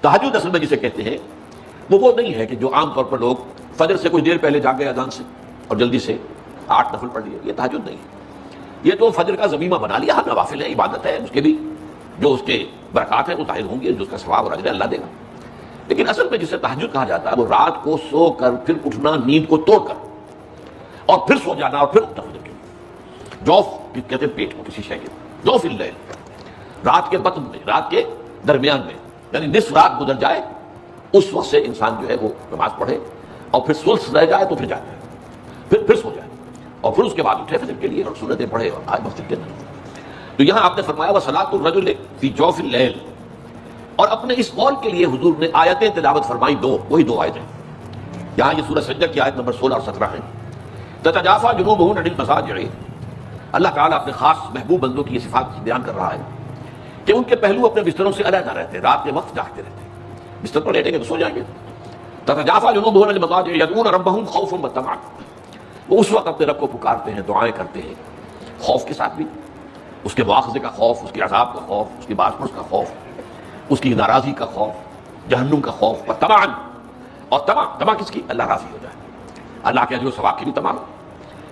تہجد اصل میں جسے کہتے ہیں وہ نہیں ہے کہ جو عام طور پر لوگ فجر سے کچھ دیر پہلے جاگ گئے اذان سے اور جلدی سے 8 نفل پڑھ لیے، یہ تہجد نہیں ہے۔ یہ تو فجر کا ضمیمہ بنا لیا، ہر نوافل ہے، عبادت ہے، اس کے بھی جو اس کے برکات ہیں وہ ظاہر ہوں گے، جو اس کا ثواب اور اجر اللہ دے گا۔ لیکن اصل میں جسے تہجد کہا جاتا ہے وہ رات کو سو کر پھر اٹھنا، نیند کو توڑ کر اور پھر سو جانا اور پھر اٹھنا فجر کے لیے۔ جوف کہتے ہیں پیٹ کو کسی شے کے، جوف اللیل، رات کے بطن میں، رات کے درمیان میں، یعنی نصف رات گزر جائے اس وقت سے انسان جو ہے وہ نماز پڑھے اور پھر ثلث رہ جائے تو پھر جائے، پھر سو جائے اور پھر اس کے بعد اٹھے فجر کے لیے اور سنتیں پڑھے اور آئے مسجد کے اندر۔ تو یہاں آپ نے فرمایا وَصَلَاةُ الرَّجُلِ فِي جَوْفِ اللَّيْلِ، اور اپنے اس قول کے لیے حضور نے آیتیں تلاوت فرمائی، وہی دو آیتیں یہاں یہ سورہ سجدہ کی آیت نمبر 16 اور 17 ہیں۔ تَتَجَافَىٰ جُنُوبُهُمْ عَنِ الْمَضَاجِعِ، اللہ تعالیٰ اپنے خاص محبوب بندوں کی یہ صفات بیان کر رہا ہے کہ ان کے پہلو اپنے بستروں سے علیحدہ رہتے، رات کے وقت جاگتے رہتے، بستر پر لیٹیں گے تو سو جائیں گے۔ تَتَجَافَىٰ جُنُوبُهُمْ عَنِ الْمَضَاجِعِ يَدْعُونَ رَبَّهُمْ خَوْفًا وَطَمَعًا، وہ اس وقت اپنے رب کو پکارتے ہیں، دعائیں کرتے ہیں، خوف کے ساتھ بھی، اس کے مواخذے کا خوف، اس کے عذاب کا خوف، اس کی باز پرس کا خوف، اس کی ناراضی کا خوف، جہنم کا خوف، اور تمام کس کی؟ اللہ راضی ہو جائے، اللہ کے اجر و ثواب کی بھی تمام۔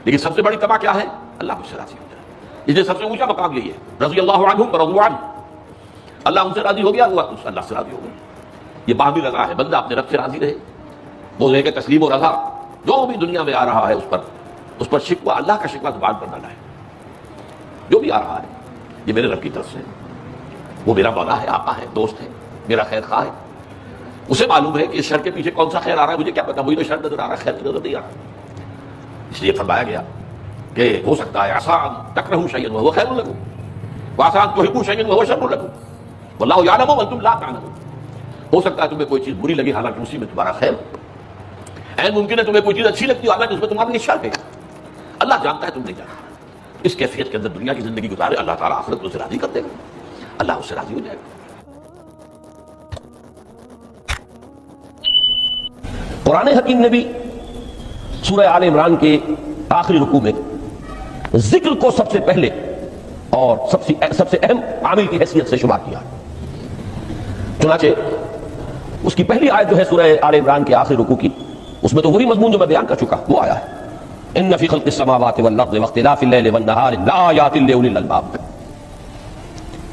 لیکن سب سے بڑی تمام کیا ہے؟ اللہ مجھ سے راضی ہو جائے، اس لیے سب سے اونچا مقام یہی ہے، رضی اللہ عنہم ورضوا عنہ، اللہ ان سے راضی ہو گیا، اللہ سے راضی ہو گیا۔ یہ باہمی رضا ہے، بندہ اپنے رب سے راضی رہے، وہ لے کے تسلیم و رضا، جو بھی دنیا میں آ رہا ہے اس پر شکوہ، اللہ کا شکوہ زبان پر نہ لائے، جو بھی آ رہا ہے یہ میرے رب کی طرف سے، وہ میرا مولا ہے، آقا ہے، دوست ہے، میرا خیر خواہ ہے، اسے معلوم ہے کہ اس شر کے پیچھے کون سا خیر آ رہا ہے، مجھے کیا پتا، مجھے تو شر نظر آ رہا ہے، خیر نظر نہیں آ رہا۔ اس لیے فرمایا گیا کہ ہو سکتا ہے عسیٰ ان تکرہوا شیئا وہو خیر لکم وعسیٰ ان تحبوا شیئا وہو شر لکم واللہ یعلم وانتم لا تعلمون، ہو سکتا ہے تمہیں کوئی چیز بری لگی حالانکہ اسی میں تمہارا خیر، عین ممکن ہے تمہیں کوئی چیز اچھی لگتی ہو حالانکہ اس میں تمہارا شر ہے، اللہ جانتا ہے تم نہیں جانتا۔ اس کیفیت کے اندر دنیا کی زندگی گزارے، اللہ تعالیٰ آخرت کو اسے راضی کر دے گا، اللہ اس سے راضی ہو جائے گا۔ قرآن حکیم نے بھی سورہ آل عمران کے آخری رکوع میں ذکر کو سب سے پہلے اور سب سے اہم عامل کی حیثیت سے شمار کیا، چنانچہ اس کی پہلی آیت جو ہے سورہ آل عمران کے آخری رکوع کی، اس میں تو وہی مضمون جو میں بیان کر چکا وہ آیا ہے، ان فی خلق السماوات والارض واختلاف اللیل والنہار لآیات لأولی الالباب،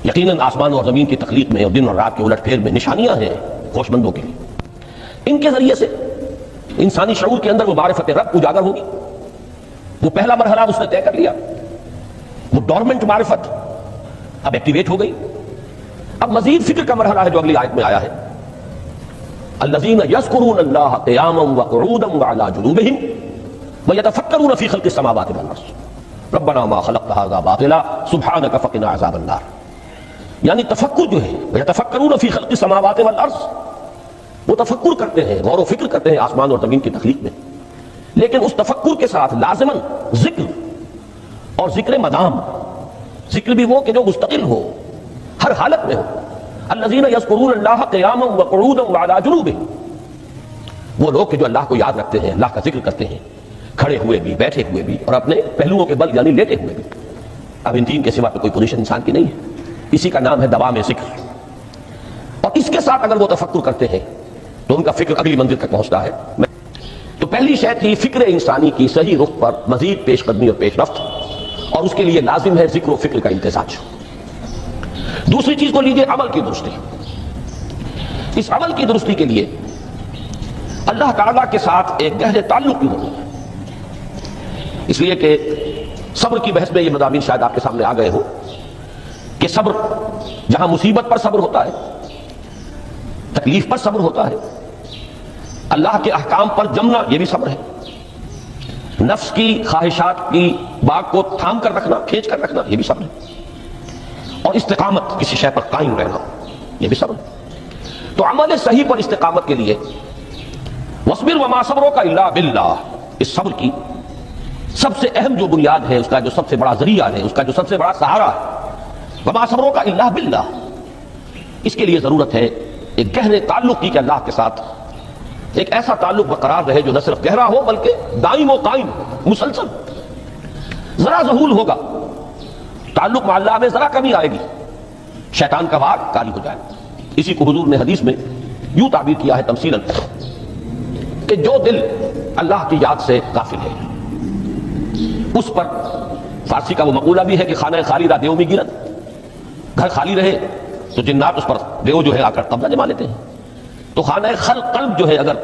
یقیناً آسمان اور زمین کی تخلیق میں اور دن اور رات کے الٹ پھیر میں نشانیاں ہیں ہوش مندوں کے لیے۔ ان کے ذریعے سے انسانی شعور کے اندر وہ معرفت رب اجاگر ہوگی، وہ پہلا مرحلہ اس نے طے کر لیا، وہ ڈورمنٹ معرفت اب ایکٹیویٹ ہو گئی۔ اب مزید فکر کا مرحلہ ہے جو اگلی آیت میں آیا ہے، الذین یذکرون اللہ قیاما وقعودا وعلی جنوبہم وَيَتَفَكَّرُونَ فِي خَلْقِ السَّمَاوَاتِ وَالْأَرْضِ رَبَّنَا مَا خَلَقْتَ هَذَا بَاطِلًا سُبْحَانَكَ فَقِنَا عَذَابَ النَّارِ، یعنی تفکر جو ہے وَيَتَفَكَّرُونَ فِي خَلْقِ السَّمَاوَاتِ وَالْأَرْضِ، وہ تفکر کرتے ہیں، غور و فکر کرتے ہیں آسمان اور زمین کی تخلیق میں، لیکن اس تفکر کے ساتھ لازماً ذکر اور ذکر مدام، ذکر بھی وہ کہ جو مستقل ہو، ہر حالت میں ہو، الذین یذکرون اللہ قیاما وقعودا وعلی جنوبہم، وہ لوگ کہ جو اللہ کو یاد رکھتے ہیں، اللہ کا ذکر کرتے ہیں، کھڑے ہوئے بھی، بیٹھے ہوئے بھی، اور اپنے پہلوؤں کے بل یعنی لیٹے ہوئے بھی۔ اب ان تین کے سوا تو کوئی پوزیشن انسان کی نہیں ہے، اسی کا نام ہے دوام ذکر، اور اس کے ساتھ اگر وہ تفکر کرتے ہیں تو ان کا فکر اگلی منزل تک پہنچتا ہے۔ تو پہلی شے تھی فکر انسانی کی صحیح رخ پر مزید پیش قدمی اور پیش رفت، اور اس کے لیے لازم ہے ذکر و فکر کا امتزاج۔ دوسری چیز کو لیجیے عمل کی درستی، اس عمل کی درستی کے لیے اللہ تعالیٰ کے ساتھ ایک گہرے تعلق کی ضرورت ہے، اس لیے کہ صبر کی بحث میں یہ مضامین شاید آپ کے سامنے آ گئے ہو کہ صبر جہاں مصیبت پر صبر ہوتا ہے، تکلیف پر صبر ہوتا ہے، اللہ کے احکام پر جمنا یہ بھی صبر ہے، نفس کی خواہشات کی باغ کو تھام کر رکھنا، کھینچ کر رکھنا یہ بھی صبر ہے، اور استقامت کسی شے پر قائم رہنا یہ بھی صبر ہے۔ تو عمل صحیح پر استقامت کے لیے وَاصْبِرْ وَمَا صَبْرُكَ إِلَّا بِاللَّهِ، اس صبر کی سب سے اہم جو بنیاد ہے، اس کا جو سب سے بڑا ذریعہ ہے، اس کا جو سب سے بڑا سہارا ہے، وَمَا صَبْرُكَ إِلَّا بِاللَّهِ، اس کے لیے ضرورت ہے ایک گہرے تعلق کی کہ اللہ کے ساتھ ایک ایسا تعلق برقرار رہے جو نہ صرف گہرا ہو بلکہ دائم و قائم مسلسل۔ ذرا ذہول ہوگا تعلق مع اللہ میں، ذرا کمی آئے گی، شیطان کا وار کاری ہو جائے۔ اسی کو حضور نے حدیث میں یوں تعبیر کیا ہے تمثیلاً کہ جو دل اللہ کی یاد سے غافل ہے اس پر فارسی کا وہ مقولہ بھی ہے کہ خانہ خالی را دیو میں گرد، گھر خالی رہے تو جنات اس پر دیو جو ہے آ کر قبضہ جما لیتے ہیں. تو خانہ قلب جو ہے اگر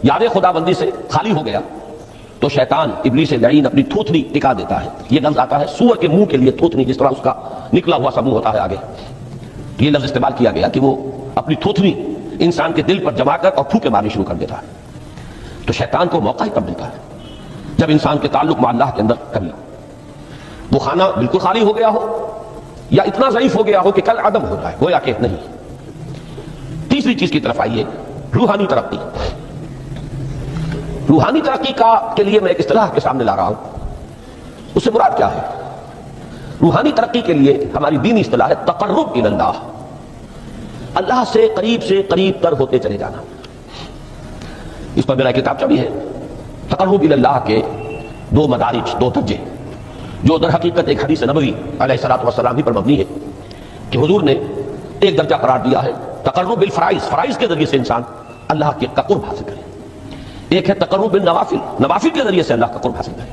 یاد خدا بندی سے خالی ہو گیا تو شیطان ابلیس لعین اپنی تھوتنی ٹکا دیتا ہے. یہ لفظ آتا ہے سور کے منہ کے لیے تھوتنی، جس طرح اس کا نکلا ہوا سا منہ ہوتا ہے آگے، یہ لفظ استعمال کیا گیا کہ وہ اپنی تھوتنی انسان کے دل پر جما کر اور پھوکے مارنی شروع کر دیتا ہے. تو شیطان کو موقع ہی تب ملتا ہے جب انسان کے تعلق مع اللہ کے اندر کمی وہ خانہ بالکل خالی ہو گیا ہو یا اتنا ضعیف ہو گیا ہو کہ کل عدم ہو جائے، گویا کہ نہیں. تیسری چیز کی طرف آئیے، روحانی ترقی. روحانی ترقی کے لیے میں ایک اصطلاح کے سامنے لا رہا ہوں. اس سے مراد کیا ہے؟ روحانی ترقی کے لیے ہماری دینی اصطلاح ہے تقرب الی اللہ، اللہ سے قریب تر ہوتے چلے جانا. اس پر میرا کتابچہ بھی ہے. تقرب الی اللہ کے دو مدارج، دو درجے، جو در حقیقت ایک حدیث نبوی علیہ الصلوۃ والسلام ہی پر مبنی ہے کہ حضور نے ایک درجہ قرار دیا ہے تقرب بالفرائض، فرائض کے ذریعے سے انسان اللہ کے قرب حاصل کرے. ایک ہے تقرب بالنوافل، نوافل کے ذریعے سے اللہ کا قرب حاصل کرے.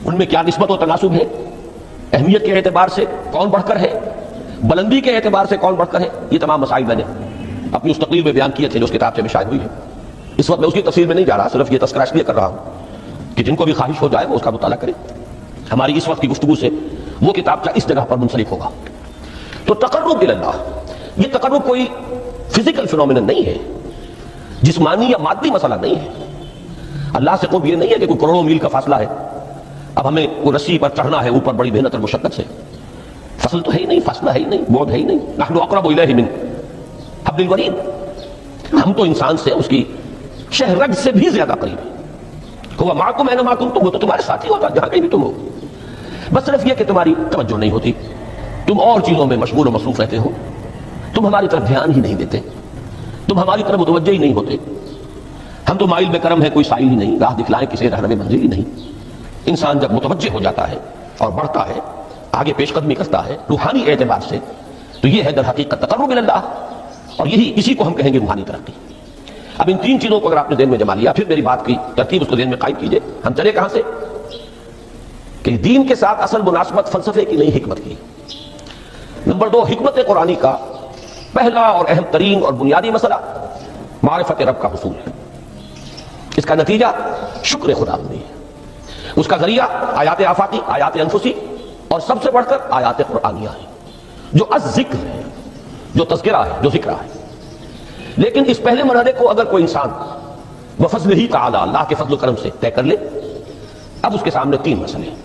ان میں کیا نسبت و تناسب ہے؟ اہمیت کے اعتبار سے کون بڑھ کر ہے، بلندی کے اعتبار سے کون بڑھ کر ہے، یہ تمام مسائل میں نے اپنی اس تقریر میں بیان کیے تھے جو اس کتاب میں شائع ہوئی ہے. اس وقت میں اس کی تفصیل میں نہیں جا رہا، صرف یہ تذکرہ اس لیے کر رہا ہوں کہ جن کو بھی خواہش ہو جائے وہ اس کا مطالعہ کرے. ہماری اس وقت کی گفتگو سے وہ کتابچہ اس جگہ پر منسلک ہوگا. تو تقرب الی اللہ، یہ تقرب کوئی فزیکل فینومینن نہیں ہے، جسمانی یا مادی مسئلہ نہیں ہے. اللہ سے قرب یہ نہیں ہے کہ کوئی کروڑوں میل کا فاصلہ ہے، اب ہمیں کوئی رسی پر چڑھنا ہے اوپر بڑی محنت اور مشقت سے. فصل تو ہے ہی نہیں، فاصلہ ہے ہی نہیں، بعد ہے ہی نہیں. نحن اقرب الیہ من حبل الورید، ہم تو انسان سے اس کی شہرگ سے بھی زیادہ قریب ہیں. ہوا معکم اینما کنتم، وہ تو تمہارے ساتھ ہی ہوتا جہاں کہیں بھی تم ہو. بس صرف یہ کہ تمہاری توجہ نہیں ہوتی، تم اور چیزوں میں مشغول و مصروف رہتے ہو، تم ہماری طرف دھیان ہی نہیں دیتے، تم ہماری طرف متوجہ ہی نہیں ہوتے. ہم تو مائل بے کرم ہے، کوئی سائل ہی نہیں، راہ دکھلائیں کسی رہنمے منزل ہی نہیں. انسان جب متوجہ ہو جاتا ہے اور بڑھتا ہے، آگے پیش قدمی کرتا ہے روحانی اعتبار سے، تو یہ ہے در حقیقت تقرب الی اللہ، اور یہی اسی کو ہم کہیں گے روحانی ترقی. اب ان تین چیزوں کو اگر آپ نے ذہن میں جما لیا، پھر میری بات کی ترتیب اس کو ذہن میں قائم کیجئے. ہم چلے کہاں سے؟ کہ دین کے ساتھ اصل مناسبت فلسفے کی نہیں، حکمت کی. نمبر 2، حکمت قرآنی کا پہلا اور اہم ترین اور بنیادی مسئلہ معرفت رب کا حصول ہے. اس کا نتیجہ شکر خدا بندی ہے. اس کا ذریعہ آیات آفاقی، آیات انفسی، اور سب سے بڑھ کر آیات قرآنیہ ہیں جو الذکر ہے، جو تذکرہ ہے، جو ذکرہ ہے. لیکن اس پہلے مرحلے کو اگر کوئی انسان بفضل ہی تعالی، اللہ کے فضل و کرم سے طے کر لے، اب اس کے سامنے تین مسئلے ہیں.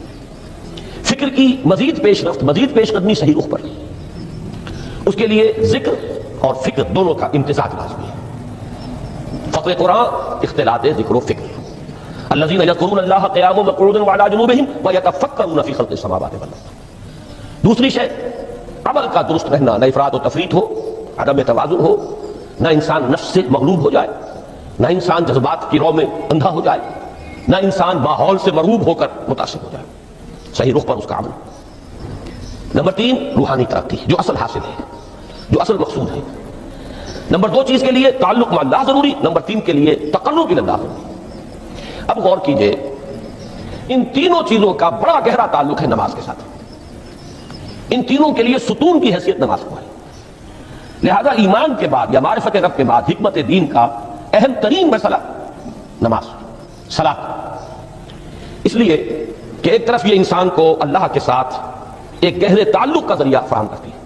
فکر کی مزید پیش رفت، مزید پیش قدمی صحیح رخ پر، اس کے لیے ذکر اور فکر دونوں کا امتزاج لازمی ہے. فقہ قرآن اختلاط ذکر و فکر. الذین یذکرون اللہ قیاما وقعودا وعلی جنوبہم ویتفکرون فی خلق السماوات والارض. دوسری شے عمل کا درست رہنا، نہ افراط و تفریط ہو، عدم توازن ہو، نہ انسان نفس سے مغلوب ہو جائے، نہ انسان جذبات کی رو میں اندھا ہو جائے، نہ انسان ماحول سے مرعوب ہو کر متاثر ہو جائے. صحیح رخ پر اس کا عمل. نمبر 3، روحانی ترقی، جو اصل حاصل ہے، جو اصل مقصود ہے. نمبر 2 چیز کے لیے تعلق مع اللہ ضروری، نمبر 3 کے لیے تقرب الی اللہ ضروری. اب غور کیجئے، ان تینوں چیزوں کا بڑا گہرا تعلق ہے نماز کے ساتھ. ان تینوں کے لیے ستون کی حیثیت نماز کو ہے. لہذا ایمان کے بعد یا معرفت رب کے بعد حکمت دین کا اہم ترین مسئلہ نماز، صلاۃ. اس لیے کہ ایک طرف یہ انسان کو اللہ کے ساتھ ایک گہرے تعلق کا ذریعہ فراہم کرتی ہے،